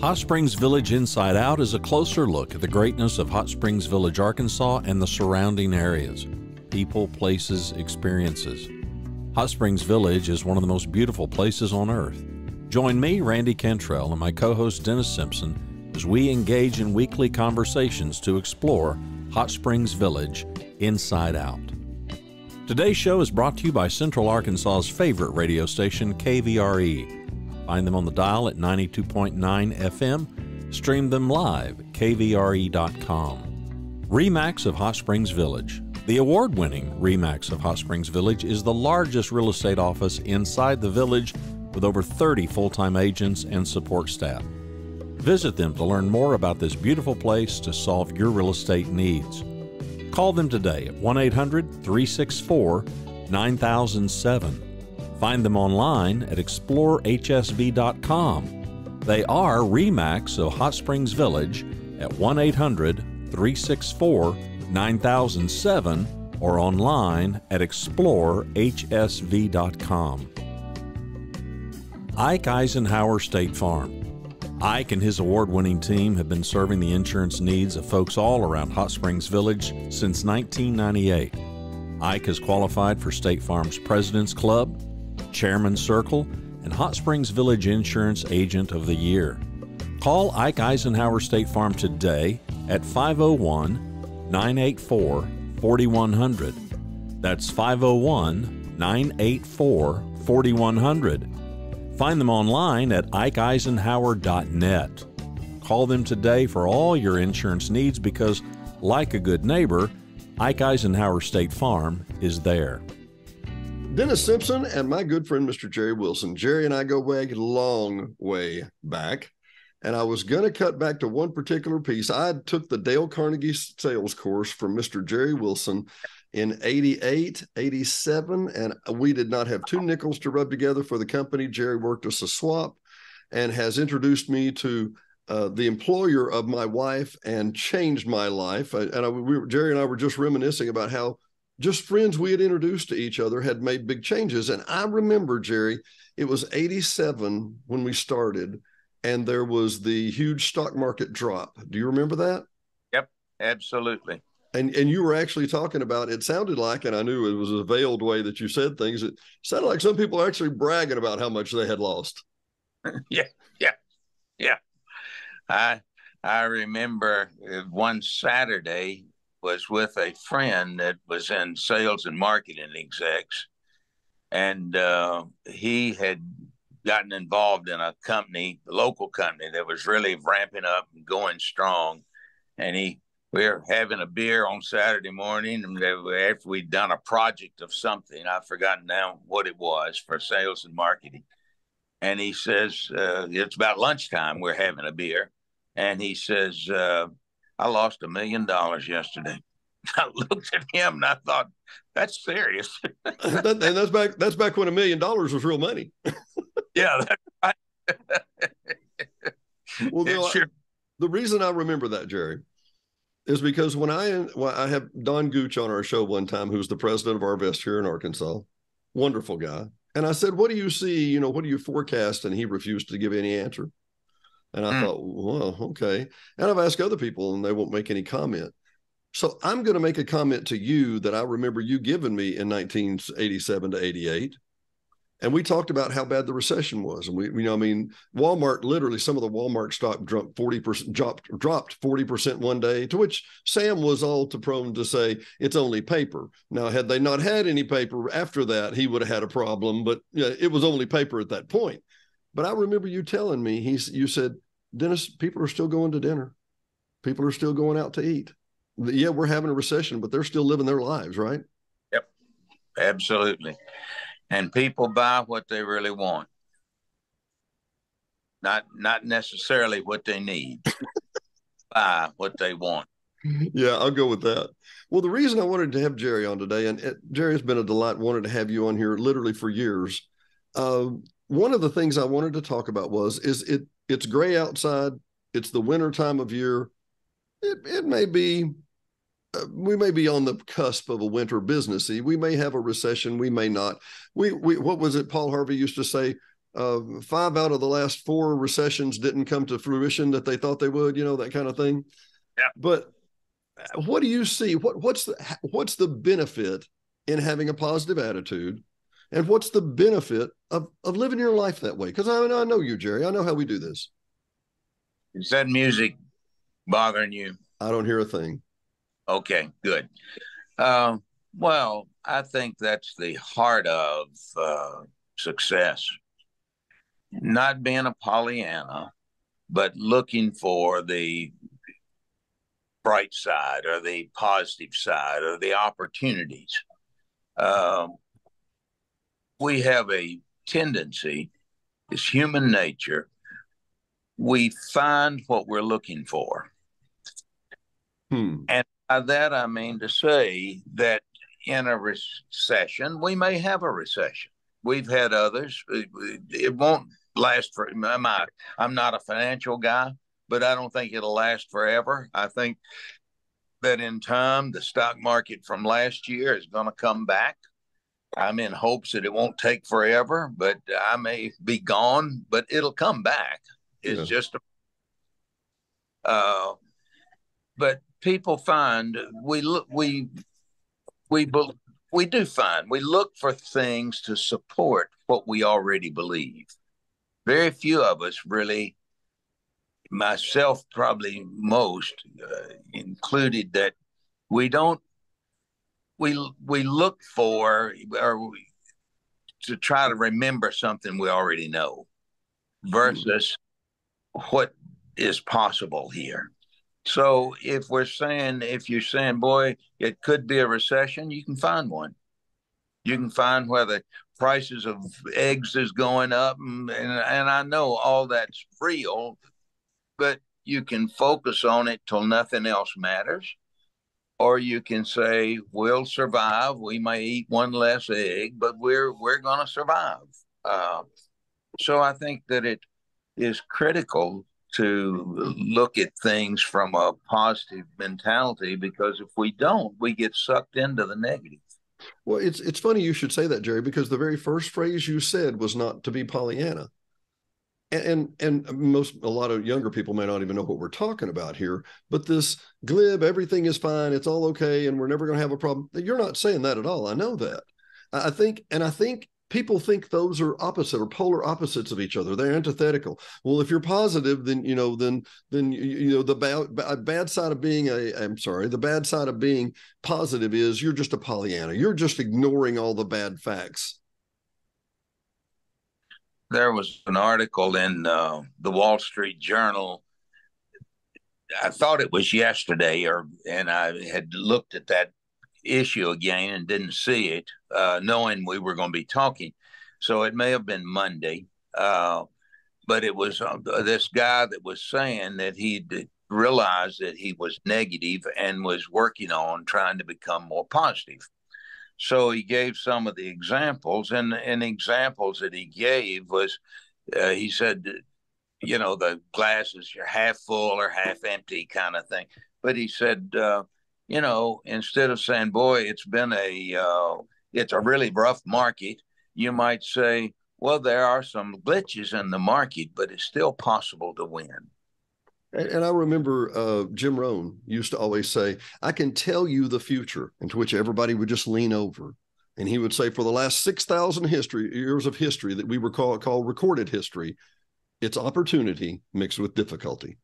Hot Springs Village Inside Out is a closer look at the greatness of Hot Springs Village, Arkansas and the surrounding areas. People, places, experiences. Hot Springs Village is one of the most beautiful places on earth. Join me, Randy Cantrell, and my co-host Dennis Simpson as we engage in weekly conversations to explore Hot Springs Village Inside Out. Today's show is brought to you by Central Arkansas's favorite radio station, KVRE. Find them on the dial at 92.9 FM. Stream them live at kvre.com. RE/MAX of Hot Springs Village. The award-winning RE/MAX of Hot Springs Village is the largest real estate office inside the village with over 30 full-time agents and support staff. Visit them to learn more about this beautiful place to solve your real estate needs. Call them today at 1-800-364-9007. Find them online at explorehsv.com. They are RE/MAX of Hot Springs Village at 1-800-364-9007 or online at explorehsv.com. Ike Eisenhower State Farm. Ike and his award-winning team have been serving the insurance needs of folks all around Hot Springs Village since 1998. Ike has qualified for State Farm's President's Club, Chairman's Circle, and Hot Springs Village Insurance Agent of the Year. Call Ike Eisenhower State Farm today at 501-984-4100. That's 501-984-4100. Find them online at ikeeisenhower.net. Call them today for all your insurance needs because, like a good neighbor, Ike Eisenhower State Farm is there. Dennis Simpson and my good friend, Mr. Jerry Wilson. Jerry and I go way a long way back, and I was going to cut back to one particular piece. I took the Dale Carnegie sales course from Mr. Jerry Wilson in 88, 87, and we did not have two nickels to rub together for the company. Jerry worked us a swap and has introduced me to the employer of my wife and changed my life. Jerry and I were just reminiscing about how just friends we had introduced to each other had made big changes. And I remember, Jerry, it was 87 when we started, and there was the huge stock market drop. Do you remember that? Yep, absolutely. And you were actually talking about, it sounded like, and I knew it was a veiled way that you said things, it sounded like some people are actually bragging about how much they had lost. Yeah. I remember one Saturday was with a friend that was in sales and marketing execs. And he had gotten involved in a company, a local company that was really ramping up and going strong. And we were having a beer on Saturday morning, and after we'd done a project of something, I've forgotten now what it was, for sales and marketing. And he says, it's about lunchtime, we're having a beer. And he says, I lost $1 million yesterday. I looked at him and I thought, that's serious. And that's back when $1 million was real money. Yeah. That's right. Well, sure. The reason I remember that, Jerry, is because when I have Don Gooch on our show one time, who's the president of Arvest here in Arkansas, wonderful guy. And I said, what do you see? What do you forecast? And he refused to give any answer. And I thought, well, okay. And I've asked other people and they won't make any comment. So I'm going to make a comment to you that I remember you giving me in 1987 to 88. And we talked about how bad the recession was. And Walmart, literally some of the Walmart stock dropped 40% one day, to which Sam was all too prone to say, it's only paper. Now, had they not had any paper after that, he would have had a problem, but it was only paper at that point. But I remember you telling me, you said, Dennis, people are still going to dinner. People are still going out to eat. Yeah, we're having a recession, but they're still living their lives, right? Yep, absolutely. And people buy what they really want, not necessarily what they need. Buy what they want. Yeah, I'll go with that. Well, the reason I wanted to have Jerry on today, and Jerry has been a delight, wanted to have you on here literally for years. One of the things I wanted to talk about it's gray outside. It's the winter time of year. It may be, we may be on the cusp of a winter businessy. We may have a recession. We may not. What was it Paul Harvey used to say? 5 out of the last 4 recessions didn't come to fruition that they thought they would, that kind of thing. Yeah. But what do you see? What's the benefit in having a positive attitude? And what's the benefit of living your life that way? Because I know you, Jerry. I know how we do this. Is that music bothering you? I don't hear a thing. Okay, good. Well, I think that's the heart of success. Not being a Pollyanna, but looking for the bright side or the positive side or the opportunities. We have a tendency, it's human nature, we find what we're looking for. And by that, I mean to say that in a recession, we may have a recession. We've had others. It won't last for, I'm not a financial guy, but I don't think it'll last forever. I think that in time, the stock market from last year is going to come back. I'm in hopes that it won't take forever, but I may be gone, but it'll come back. It's just, but people find we look for things to support what we already believe. Very few of us really, myself probably most included, that we look for to try to remember something we already know versus what is possible here. So if you're saying, boy, it could be a recession, you can find one. You can find where the prices of eggs is going up, and I know all that's real, but you can focus on it till nothing else matters. Or you can say, we'll survive. We may eat one less egg, but we're going to survive. So I think that it is critical to look at things from a positive mentality, because if we don't, we get sucked into the negative. Well, it's funny you should say that, Jerry, because the very first phrase you said was not to be Pollyanna. And a lot of younger people may not even know what we're talking about here, but this glib, everything is fine, it's all okay, and we're never going to have a problem. You're not saying that at all. I know that. I think people think those are opposite or polar opposites of each other. They're antithetical. Well, if you're positive, then the bad side of being the bad side of being positive is you're just a Pollyanna. You're just ignoring all the bad facts. There was an article in the Wall Street Journal. I thought it was yesterday, and I had looked at that issue again and didn't see it, knowing we were going to be talking. So it may have been Monday, but it was this guy that was saying that he realized that he was negative and was working on trying to become more positive. So he gave some of the examples, and examples that he gave was, he said, the glasses are half full or half empty kind of thing. But he said, instead of saying, boy, it's a really rough market, you might say, well, there are some glitches in the market, but it's still possible to win. And I remember Jim Rohn used to always say, I can tell you the future, and to which everybody would just lean over. And he would say, for the last 6,000 years of history that we call recorded history, it's opportunity mixed with difficulty.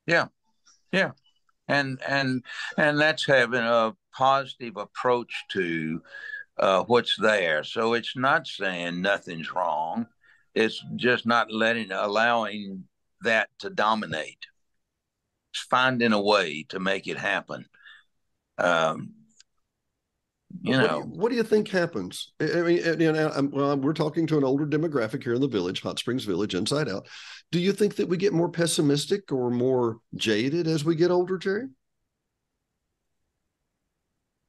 Yeah. Yeah. And that's having a positive approach to what's there. So it's not saying nothing's wrong. It's just not allowing that to dominate. It's finding a way to make it happen. What do you think happens? I mean, we're talking to an older demographic here in the village, Hot Springs Village, Inside Out. Do you think that we get more pessimistic or more jaded as we get older, Jerry?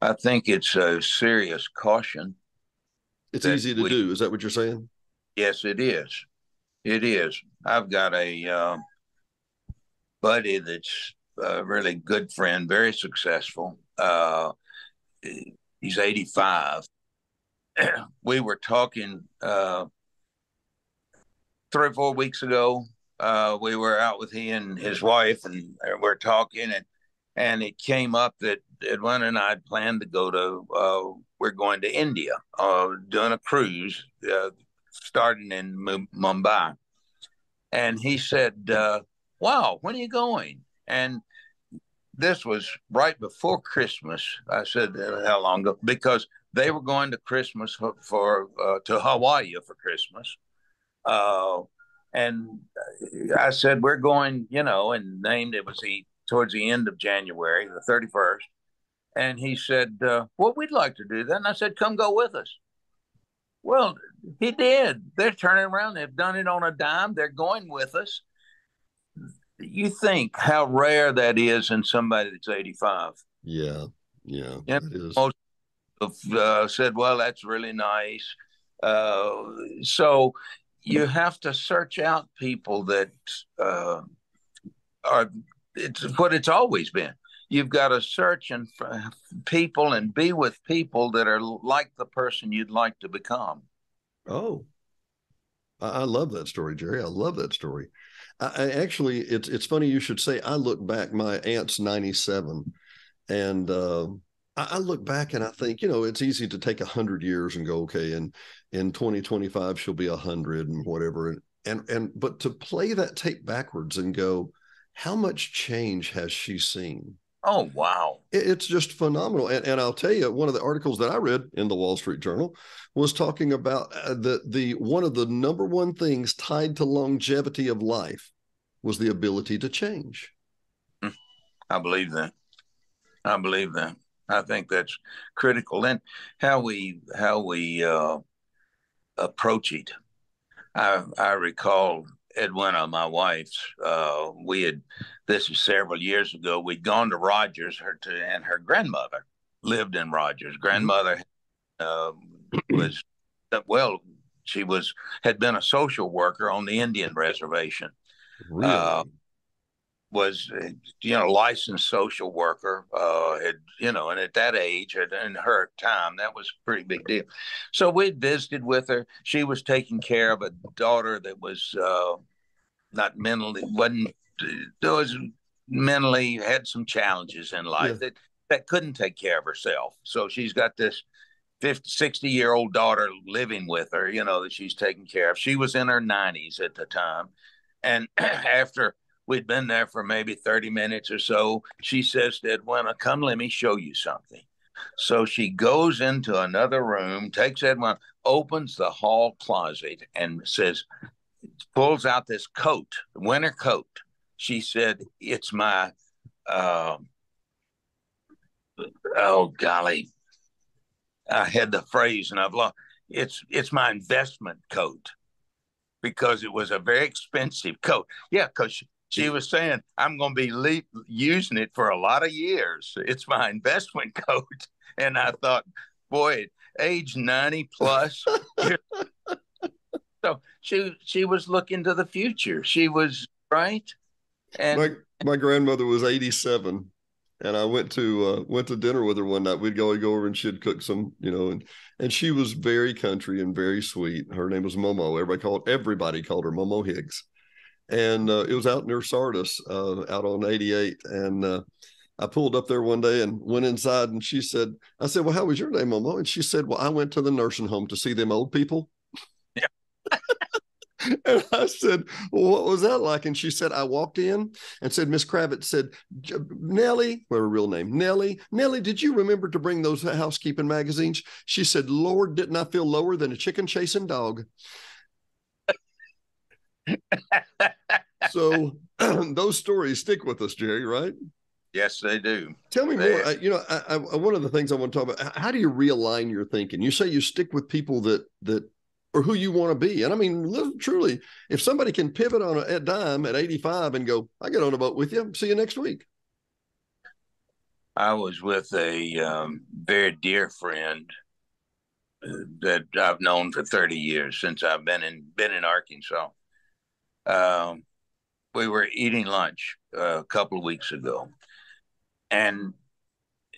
I think it's a serious caution. It's easy to do. Is that what you're saying? Yes, it is. It is. I've got a buddy that's a really good friend, very successful. He's 85. We were talking 3 or 4 weeks ago, we were out with he and his wife, and we're talking, and it came up that Edwin and I had planned to go to. We're going to India, doing a cruise, starting in Mumbai, and he said, "Wow, when are you going?" And this was right before Christmas. I said, "How long ago?" Because they were going to Christmas to Hawaii for Christmas. Uh, and I said, "We're going," and named it was towards the end of January, the 31st. And he said, "Well, we'd like to do that." And I said, "Come go with us." Well, he did. They're turning around. They've done it on a dime. They're going with us. You think how rare that is in somebody that's 85. Yeah, yeah, You that is. Most have said, "Well, that's really nice." So you have to search out people that are, it's what it's always been. You've got to search and people and be with people that are like the person you'd like to become. Oh, I love that story, Jerry. I love that story. I actually, it's funny you should say. I look back. My aunt's 97, and I look back and I think, it's easy to take 100 years and go, okay, and in 2025 she'll be 100 and whatever, but to play that tape backwards and go, how much change has she seen? Oh, wow. It's just phenomenal. And I'll tell you, one of the articles that I read in the Wall Street Journal was talking about the one of the number one things tied to longevity of life was the ability to change. I believe that. I believe that. I think that's critical. And how we approach it. I recall Edwina, my wife's. This is several years ago. We'd gone to Rogers. And her grandmother lived in Rogers. Grandmother was well. She had been a social worker on the Indian reservation. Really? Was licensed social worker, and at that age, in her time, that was a pretty big deal. So we'd visited with her. She was taking care of a daughter that was not mentally wasn't was mentally had some challenges in life that couldn't take care of herself. So she's got this 50, 60-year-old daughter living with her, that she's taking care of. She was in her 90s at the time, and after we'd been there for maybe 30 minutes or so, she says to Edwina, "Come, let me show you something." So she goes into another room, takes Edwina, opens the hall closet, and pulls out this coat, winter coat. She said, "It's my, oh, golly, I had the phrase and I've lost. It's my investment coat," because it was a very expensive coat. Yeah, because she was saying, "I'm going to be using it for a lot of years. It's my investment coat." And I thought, boy, age 90 plus. So she was looking to the future. She was right. And my grandmother was 87, and I went to dinner with her one night. We'd go over and she'd cook some, and she was very country and very sweet. Her name was Momo. Everybody called her Momo Higgs. And it was out near Sardis, out on 88. And I pulled up there one day and went inside, and I said, "Well, how was your day, Momo?" And she said, "Well, I went to the nursing home to see them old people." Yeah. And I said, "Well, what was that like?" And she said, "I walked in and said, Miss Kravitz said, Nellie, her real name, Nellie, did you remember to bring those housekeeping magazines?" She said, "Lord, didn't I feel lower than a chicken chasing dog?" So those stories stick with us, Jerry, right? Yes, they do. Tell me more. One of the things I want to talk about, how do you realign your thinking? You say you stick with people that or who you want to be. And I mean, truly, if somebody can pivot on a dime at 85 and go, "I get on a boat with you. See you next week." I was with a very dear friend that I've known for 30 years, since I've been in Arkansas. We were eating lunch a couple of weeks ago, and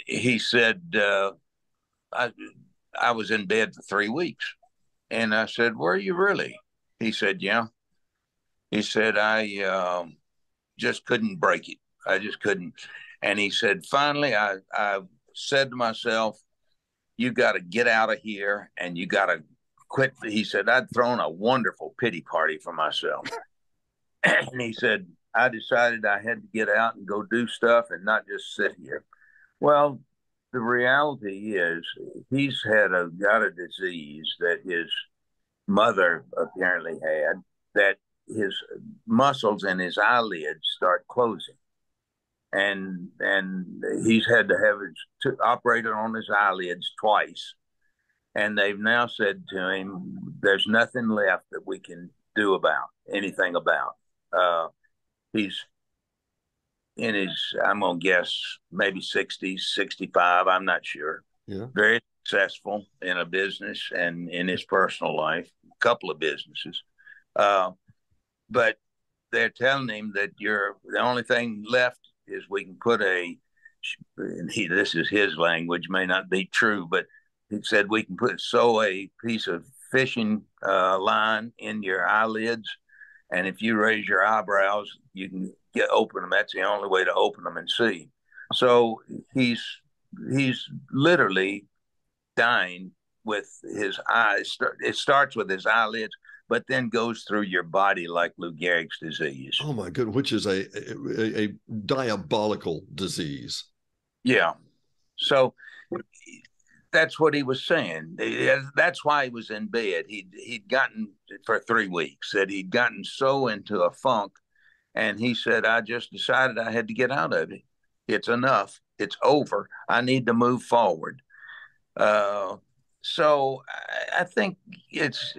he said, I was in bed for 3 weeks. And I said, "Were you really?" He said, "Yeah." He said, I just couldn't break it. I just couldn't. And he said, finally, I said to myself, you got to get out of here and you got to quit. He said, I'd thrown a wonderful pity party for myself. And he said, I decided I had to get out and go do stuff and not just sit here. Well, the reality is he's got a disease that his mother apparently had, that his muscles in his eyelids start closing. And he's had to have it operated on his eyelids twice. And they've now said to him, there's nothing left that we can do about anything about. He's in his, I'm going to guess, maybe 60s, 65. I'm not sure. Yeah. Very successful in a business and in his personal life, a couple of businesses. But they're telling him that the only thing left is we can put this is his language, may not be true, but he said we can sew a piece of fishing line in your eyelids. And if you raise your eyebrows, you can open them. That's the only way to open them and see. So he's literally dying with his eyes. It starts with his eyelids, but then goes through your body like Lou Gehrig's disease. Oh my goodness, which is a diabolical disease. Yeah. So that's what he was saying. That's why he was in bed. He'd gotten, for 3 weeks, that he'd gotten so into a funk. And he said, I just decided I had to get out of it. It's enough. It's over. I need to move forward. So I think it's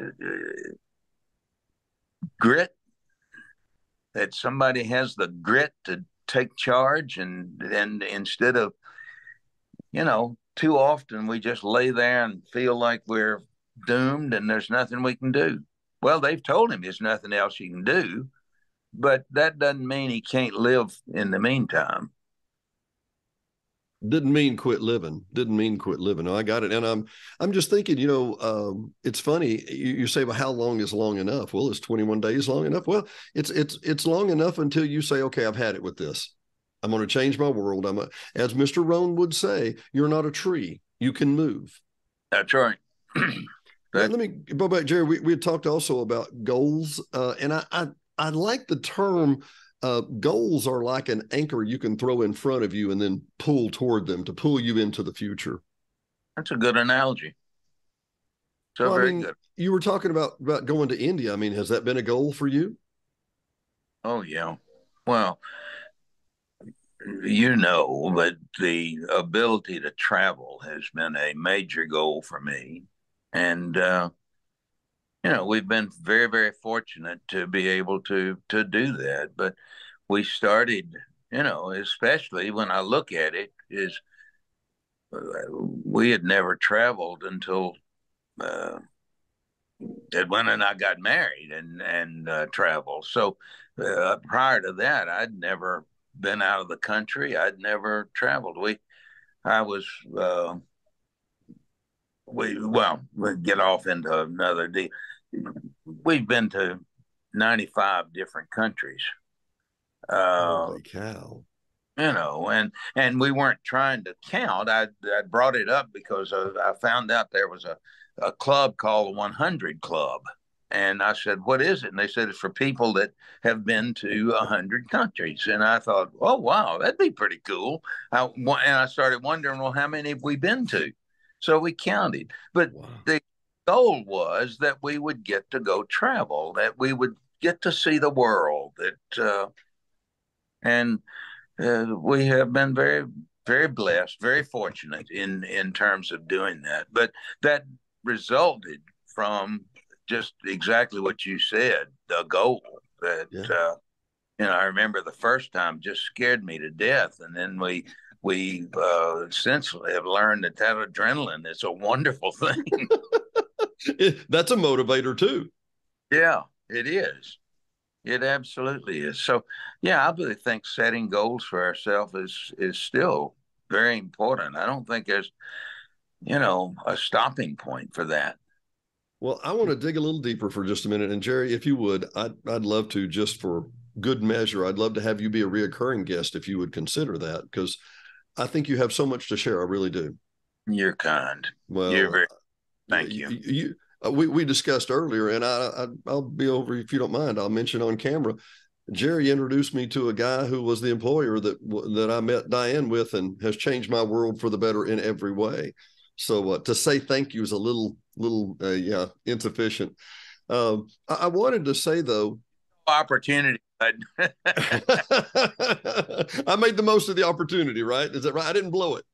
grit, that somebody has the grit to take charge, and instead of, too often we just lay there and feel like we're doomed and there's nothing we can do. Well, they've told him there's nothing else he can do, but that doesn't mean he can't live in the meantime. Didn't mean quit living. No, I got it. And I'm just thinking, it's funny. You say, well, how long is long enough? Well, is 21 days long enough? Well, it's long enough until you say, okay, I've had it with this. I'm going to change my world. As Mr. Rohn would say, you're not a tree. You can move. That's right. Let me go back, Jerry. We had talked also about goals, and I like the term. Goals are like an anchor you can throw in front of you and then pull toward them to pull you into the future. That's a good analogy. So very good. You were talking about going to India. I mean, has that been a goal for you? Oh, yeah. Well, but the ability to travel has been a major goal for me. And, we've been very, very fortunate to be able to do that. But we started, especially when I look at it, is we had never traveled until Edwin and I got married and traveled. So prior to that, I'd never been out of the country. I'd never traveled. We'll get off into another deal. We've been to 95 different countries. Holy cow. And we weren't trying to count. I brought it up because I found out there was a club called the 100 Club. And I said, what is it? And they said, it's for people that have been to 100 countries. And I thought, oh, wow, that'd be pretty cool. And I started wondering, well, how many have we been to? So we counted. But wow. The goal was that we would get to go travel, that we would get to see the world. We have been very, very blessed, very fortunate in terms of doing that. But that resulted from just exactly what you said, the goal that, I remember the first time just scared me to death. And then we essentially have learned that adrenaline is a wonderful thing. That's a motivator too. Yeah, it is. It absolutely is. So, yeah, I really think setting goals for ourselves is still very important. I don't think there's, a stopping point for that. Well, I want to dig a little deeper for just a minute. And Jerry, if you would, I'd love to, just for good measure, I'd love to have you be a reoccurring guest if you would consider that, because I think you have so much to share. I really do. You're kind. You're Well, very, thank you. We discussed earlier, and I'll be over, if you don't mind, I'll mention on camera. Jerry introduced me to a guy who was the employer that I met Diane with, and has changed my world for the better in every way. So to say thank you is a little yeah, insufficient. I wanted to say though, Opportunity, but I made the most of the opportunity. Right? Is that right? I didn't blow it.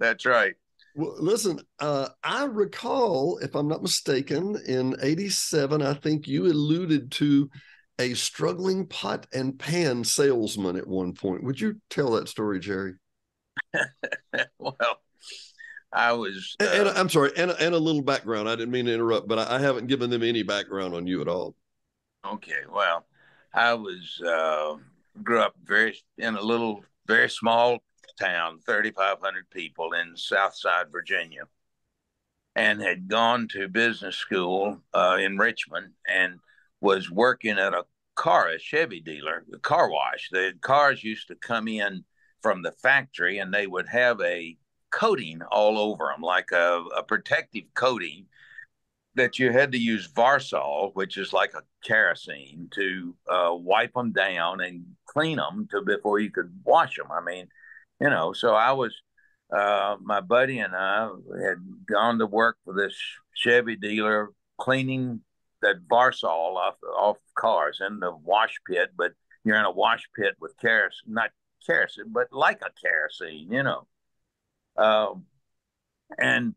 That's right. Well, listen, I recall, if I'm not mistaken, in '87, I think you alluded to a struggling pot and pan salesman at one point. Would you tell that story, Jerry? Well, I was. And I'm sorry, and a little background. I didn't mean to interrupt, but I haven't given them any background on you at all. Okay. Well, I was grew up in a little, very small town, 3,500 people in Southside Virginia, and had gone to business school in Richmond, and was working at a Chevy dealer, the car wash. The cars used to come in from the factory, and they would have a coating all over them, like a protective coating that you had to use Varsol, which is like a kerosene, to wipe them down and clean them before you could wash them. I mean, so I was, my buddy and I had gone to work for this Chevy dealer, cleaning that Varsol off cars in the wash pit, but you're in a wash pit with kerosene, not kerosene, but like a kerosene. And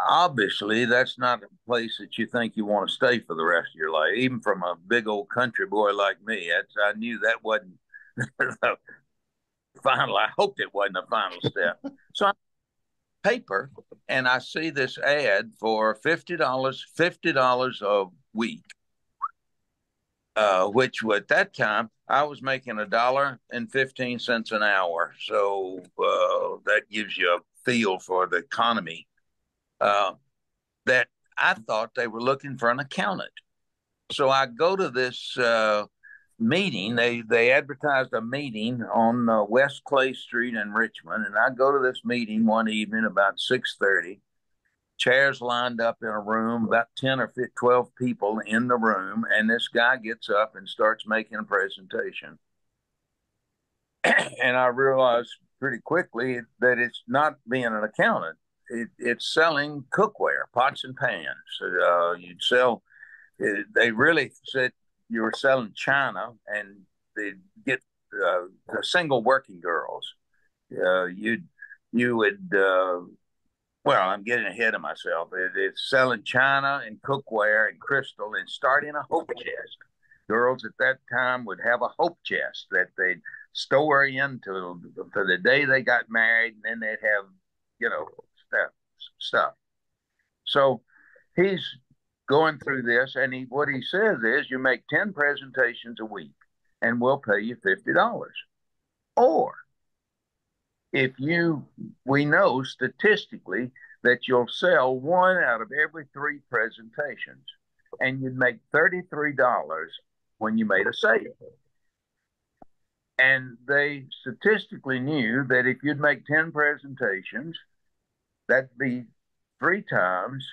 obviously, that's not a place that you think you want to stay for the rest of your life. Even from a big old country boy like me, I knew that wasn't the final. I hoped it wasn't the final step. So I paper, and I see this ad for $50 a week, which at that time I was making $1.15 an hour. So that gives you a feel for the economy. That I thought they were looking for an accountant. So I go to this meeting. They advertised a meeting on West Clay Street in Richmond, and I go to this meeting one evening about 6:30. Chairs lined up in a room, about 10 or 12 people in the room, and this guy gets up and starts making a presentation. And I realized pretty quickly that it's not being an accountant. It's selling cookware, pots and pans. You'd sell. They really said you were selling china, and they'd get the single working girls. You would. Well, I'm getting ahead of myself. It's selling china and cookware and crystal, and starting a hope chest. Girls at that time would have a hope chest that they'd store into for the day they got married, and then they'd have, stuff. So he's going through this, and what he says is, you make 10 presentations a week, and we'll pay you $50. Or we know statistically that you'll sell one out of every 3 presentations, and you'd make $33 when you made a sale. And they statistically knew that if you'd make 10 presentations, that'd be 3 times,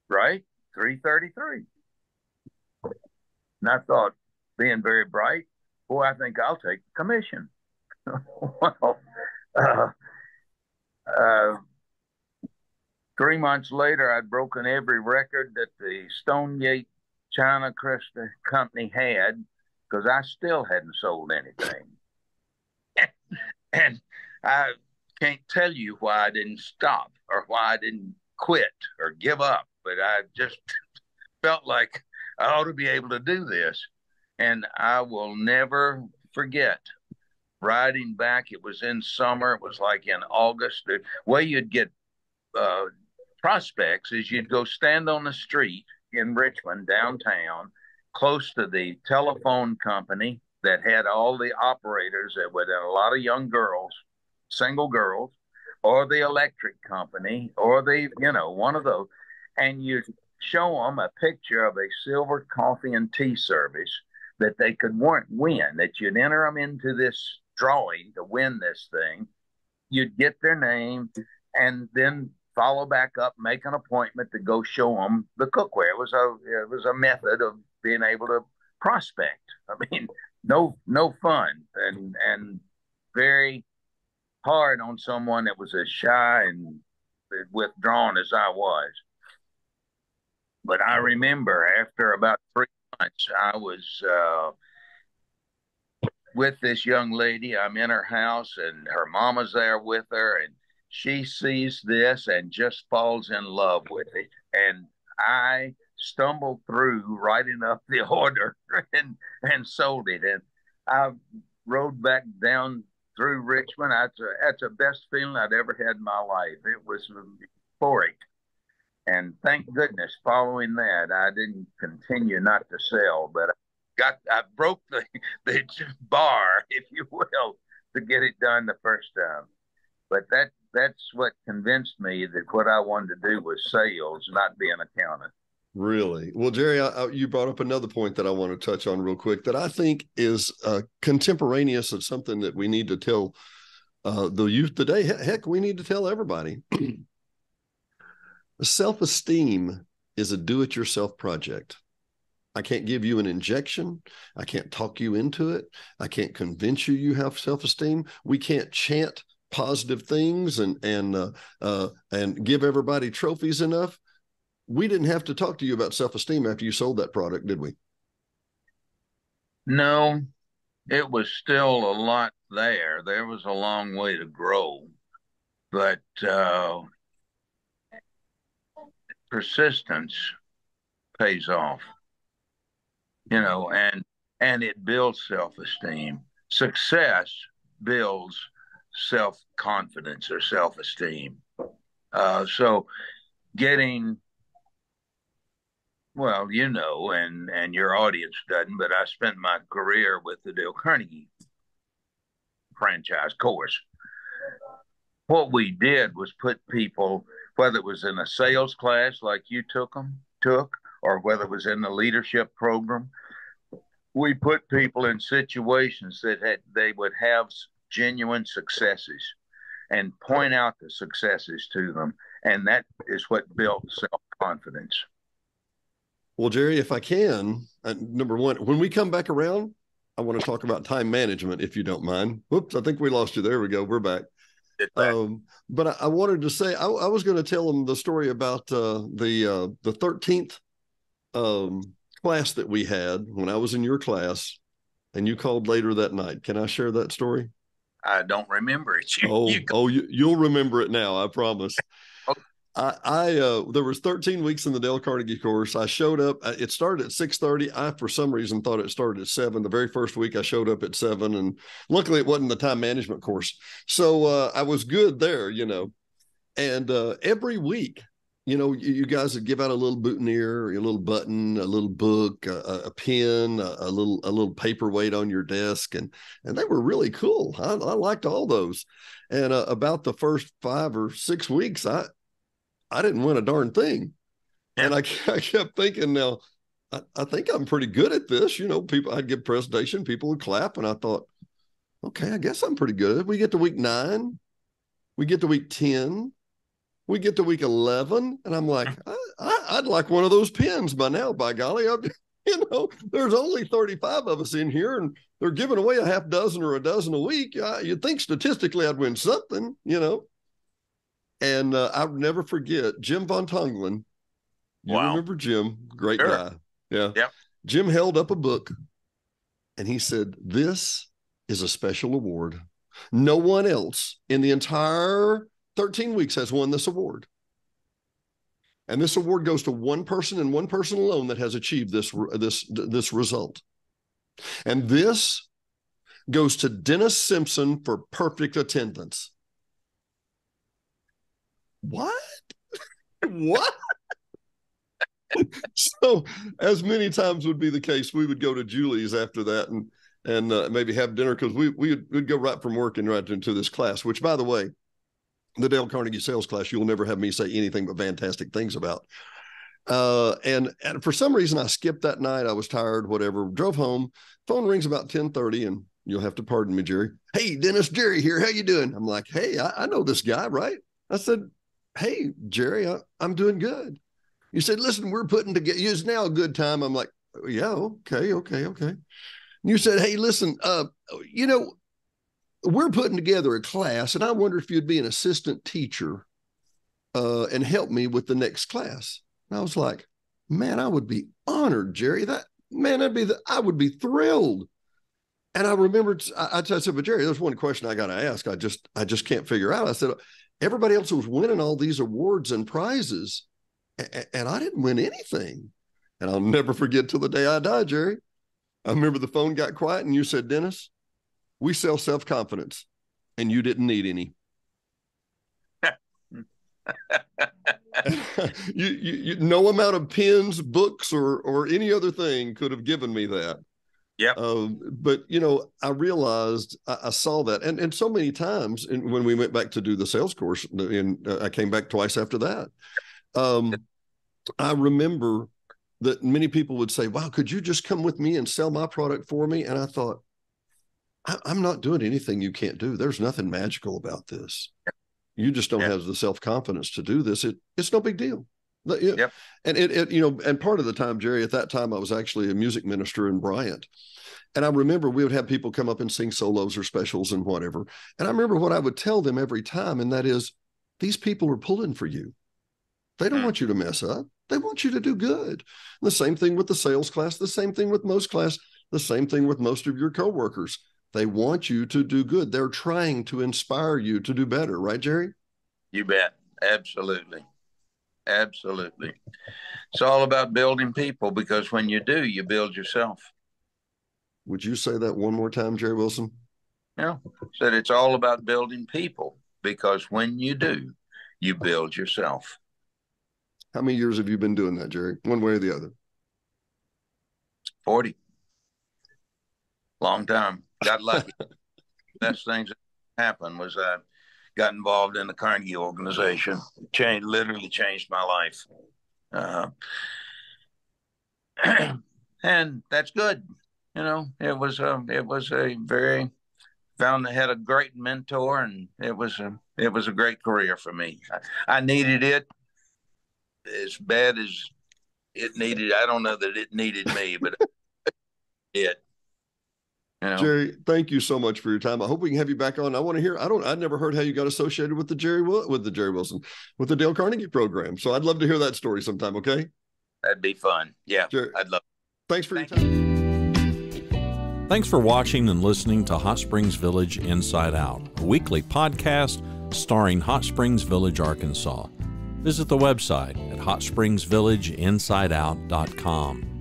right? 333. And I thought, being very bright, boy, I think I'll take the commission. Well, 3 months later, I'd broken every record that the Stonegate China Crystal Company had, because I still hadn't sold anything. And I can't tell you why I didn't stop, or why I didn't quit or give up, but I just felt like I ought to be able to do this. And I will never forget riding back. It was in summer. It was like in August. The way you'd get prospects is you'd go stand on the street in Richmond, downtown, close to the telephone company that had all the operators, that were a lot of young girls, single girls, or the electric company, or one of those. and you show them a picture of a silver coffee and tea service that they could win, that you'd enter them into this drawing to win this thing. You'd get their name and then follow back up, make an appointment to go show them the cookware. It was a method of being able to prospect. I mean, no fun and very hard on someone that was as shy and withdrawn as I was. But I remember after about 3 months, I was with this young lady. I'm in her house, and her mama's there with her, and she sees this and just falls in love with it. And I stumbled through writing up the order and sold it. And I rode back down through Richmond. That's the best feeling I'd ever had in my life. It was euphoric. And thank goodness, following that, I didn't continue not to sell, but I broke the bar, if you will, to get it done the first time. But that's what convinced me that what I wanted to do was sales, not be an accountant. Really? Well, Jerry, you brought up another point that I want to touch on real quick that I think is contemporaneous of something that we need to tell the youth today. Heck, we need to tell everybody. Self-esteem is a do-it-yourself project. I can't give you an injection. I can't talk you into it. I can't convince you have self-esteem. We can't chant positive things and give everybody trophies enough. We didn't have to talk to you about self-esteem after you sold that product, did we? No, it was still a lot there. There was a long way to grow, but persistence pays off, and it builds self-esteem. Success builds self-confidence or self-esteem. So getting, well, and your audience doesn't, but I spent my career with the Dale Carnegie franchise course. What we did was put people, whether it was in a sales class like you took, or whether it was in the leadership program, we put people in situations that they would have genuine successes and point out the successes to them. And that is what built self-confidence. Well, Jerry, if I can, number one, when we come back around, I want to talk about time management, if you don't mind. Whoops, I think we lost you. There we go. We're back. But I wanted to say, I was going to tell them the story about the 13th class that we had when I was in your class, and you called later that night. Can I share that story? I don't remember it. You'll remember it now, I promise. Okay. There was 13 weeks in the Dale Carnegie course. I showed up. It started at 6:30. I, for some reason, thought it started at 7. The very first week I showed up at 7, and luckily it wasn't the time management course. So I was good there, and every week, you guys would give out a little boutonniere, a little button, a little book, a pen, a little paperweight on your desk. And they were really cool. I liked all those. And about the first 5 or 6 weeks, I didn't win a darn thing. And I kept thinking, now, I think I'm pretty good at this. I'd give presentation, people would clap. And I thought, okay, I guess I'm pretty good. We get to week 9, we get to week 10, we get to week 11. And I'm like, I'd like one of those pens by now, by golly. There's only 35 of us in here, and they're giving away a half dozen or a dozen a week. You'd think statistically I'd win something, And I'll never forget Jim Von Tonglin. You remember Jim? Great guy. Yeah. Yep. Jim held up a book and he said, "This is a special award. No one else in the entire 13 weeks has won this award. And this award goes to one person and one person alone that has achieved this result. And this goes to Dennis Simpson for perfect attendance." What? What? So, as many times would be the case, we would go to Julie's after that and maybe have dinner, because we'd go right from work and right into this class, which, by the way, the Dale Carnegie sales class, you'll never have me say anything but fantastic things about. And for some reason I skipped that night. I was tired, whatever, drove home, phone rings about 10:30, and you'll have to pardon me, Jerry. Hey, Dennis, Jerry here. How you doing? I'm like, hey, I know this guy, right? I said, hey, Jerry, I'm doing good. You said, listen, we're putting together, is now a good time? I'm like, yeah, okay. And you said, hey, listen, we're putting together a class, and I wonder if you'd be an assistant teacher and help me with the next class. And I was like, man, I would be honored, Jerry. I would be thrilled. And I remembered, I said, but Jerry, there's one question I got to ask. I just can't figure out. I said, everybody else was winning all these awards and prizes, and I didn't win anything. And I'll never forget till the day I die, Jerry. I remember the phone got quiet and you said, Dennis, we sell self-confidence, and you didn't need any. you no amount of pens, books, or any other thing could have given me that. Yeah. But I realized I saw that, and so many times, and when we went back to do the sales course, and I came back twice after that. I remember that many people would say, wow, could you just come with me and sell my product for me? And I thought, I'm not doing anything you can't do. There's nothing magical about this. You just don't have the self-confidence to do this. It's no big deal. Yep. And and part of the time, Jerry, at that time, I was actually a music minister in Bryant. And I remember we would have people come up and sing solos or specials and whatever. And I remember what I would tell them every time, and that is, these people are pulling for you. They don't want you to mess up. They want you to do good. And the same thing with the sales class, the same thing with most class, the same thing with most of your coworkers. They want you to do good. They're trying to inspire you to do better. Right, Jerry? You bet. Absolutely. Absolutely. It's all about building people, because when you do, you build yourself. Would you say that one more time, Jerry Wilson? Yeah. Said it's all about building people, because when you do, you build yourself. How many years have you been doing that, Jerry? One way or the other? 40. Long time. Got lucky. Best things that happened was I got involved in the Carnegie organization. Literally changed my life. And that's good. It was a very, had a great mentor, and it was a great career for me. I needed it as bad as it needed. I don't know that it needed me, but it. Jerry, thank you so much for your time. I hope we can have you back on. I want to hear. I'd never heard how you got associated with the Dale Carnegie program. So I'd love to hear that story sometime. Okay, that'd be fun. Yeah, Jerry, I'd love it. Thanks for your time. Thanks for watching and listening to Hot Springs Village Inside Out, a weekly podcast starring Hot Springs Village, Arkansas. Visit the website at hotspringsvillageinsideout.com.